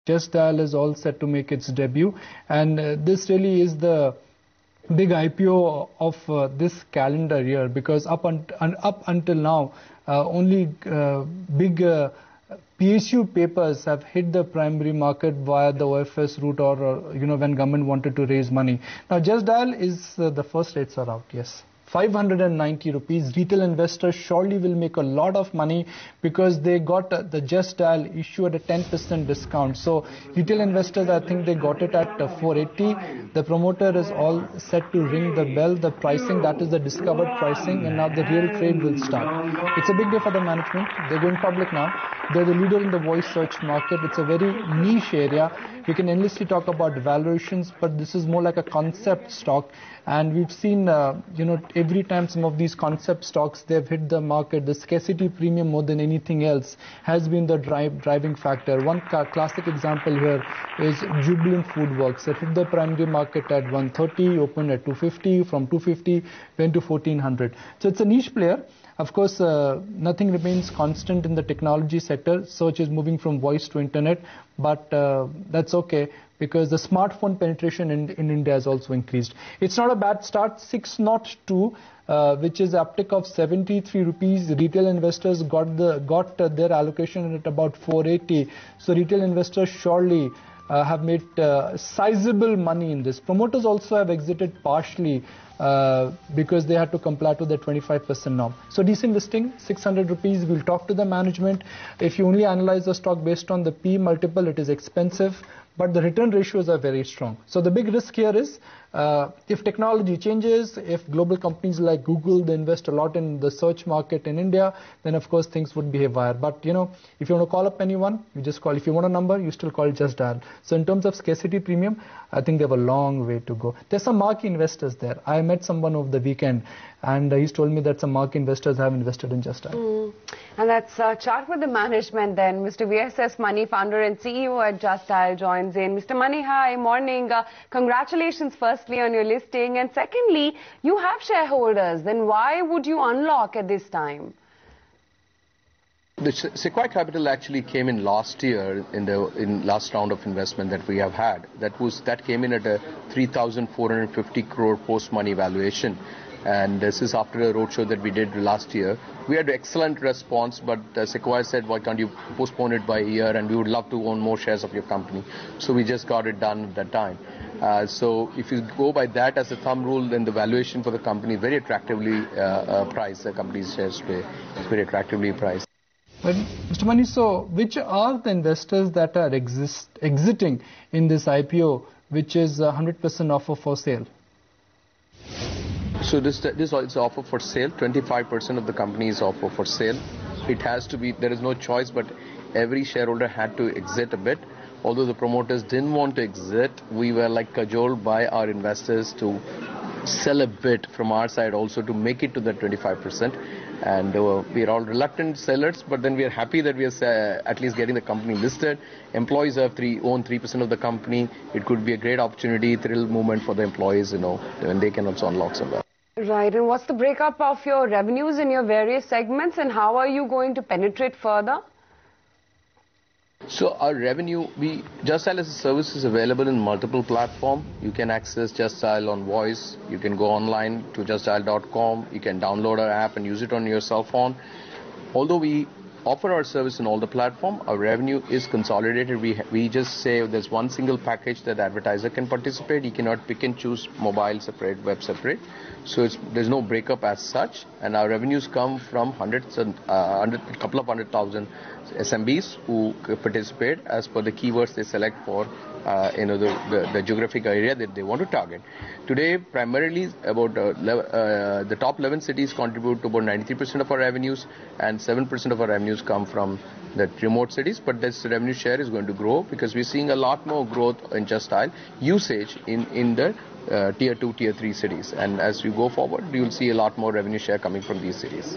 Just Dial is all set to make its debut, and this really is the big IPO of this calendar year, because up until now, only big PSU papers have hit the primary market via the OFS route, or when government wanted to raise money. Now, Just Dial is the first rates are out. Yes. 590 rupees. Retail investors surely will make a lot of money because they got the Just Dial issue at a 10% discount. So retail investors, I think they got it at 480. The promoter is all set to ring the bell. The pricing, that is the discovered pricing, and now the real trade will start. It's a big day for the management. They're going public now. They're the leader in the voice search market. It's a very niche area. We can endlessly talk about valuations, but this is more like a concept stock. And we've seen, every time some of these concept stocks, they've hit the market, the scarcity premium more than anything else has been the driving factor. One classic example here is Jubilant Foodworks. It hit the primary market at 130, opened at 250, from 250 went to 1400. So it's a niche player. Of course, nothing remains constant in the technology sector. Search is moving from voice to internet, but that's okay, because the smartphone penetration in India has also increased. It's not a bad start. 602, which is an uptick of 73 rupees. Retail investors got their allocation at about 480. So retail investors surely have made sizable money in this. Promoters also have exited partially because they had to comply to the 25% norm. So decent listing, 600 rupees. We'll talk to the management. If you only analyze the stock based on the P multiple, it is expensive, but the return ratios are very strong. So the big risk here is if technology changes, if global companies like Google, they invest a lot in the search market in India, then of course things would behave higher. But if you want to call up anyone, you just call. If you want a number, you still call Just Dial. So in terms of scarcity premium, I think they have a long way to go. There's some marquee investors there. I met someone over the weekend, and he's told me that some marquee investors have invested in Just Dial. And let's chat with the management then. Mr. VSS Mani, founder and CEO at Just Dial, joins in. Mr. Mani, hi, morning. Congratulations firstly on your listing. And secondly, you have shareholders. Then why would you unlock at this time? The Sequoia Capital actually came in last year in last round of investment that we have had. That came in at a 3,450 crore post-money valuation. And this is after a roadshow that we did last year. We had excellent response, but Sequoia said, why can't you postpone it by a year, and we would love to own more shares of your company. So we just got it done at that time. So if you go by that as a thumb rule, then the valuation for the company is very attractively priced. The company's shares today is very attractively priced. But Mr. Mani, so which are the investors that are exiting in this IPO, which is 100% offer for sale? So this is offer for sale. 25% of the company is offer for sale. It has to be, there is no choice, but every shareholder had to exit a bit. Although the promoters didn't want to exit, we were like cajoled by our investors to sell a bit from our side also to make it to the 25%. And we are all reluctant sellers, but then we are happy that we are at least getting the company listed. Employees own 3% of the company. It could be a great opportunity, thrill movement for the employees, and they can also unlock some. Right. And what's the breakup of your revenues in your various segments, and how are you going to penetrate further? So our revenue, Just Dial as a service is available in multiple platforms. You can access Just Dial on voice. You can go online to justdial.com. You can download our app and use it on your cell phone. Although we offer our service in all the platforms, our revenue is consolidated. We just say there's one single package that the advertiser can participate. He cannot pick and choose mobile separate, web separate. So there's no breakup as such. And our revenues come from a couple of 100,000 SMBs who participate as per the keywords they select for the geographic area that they want to target. Today, primarily about the top 11 cities contribute to about 93% of our revenues, and 7% of our revenues come from the remote cities. But this revenue share is going to grow because we're seeing a lot more growth in Just Dial usage in the tier 2, tier 3 cities. And as you go forward, you'll see a lot more revenue share coming from these cities.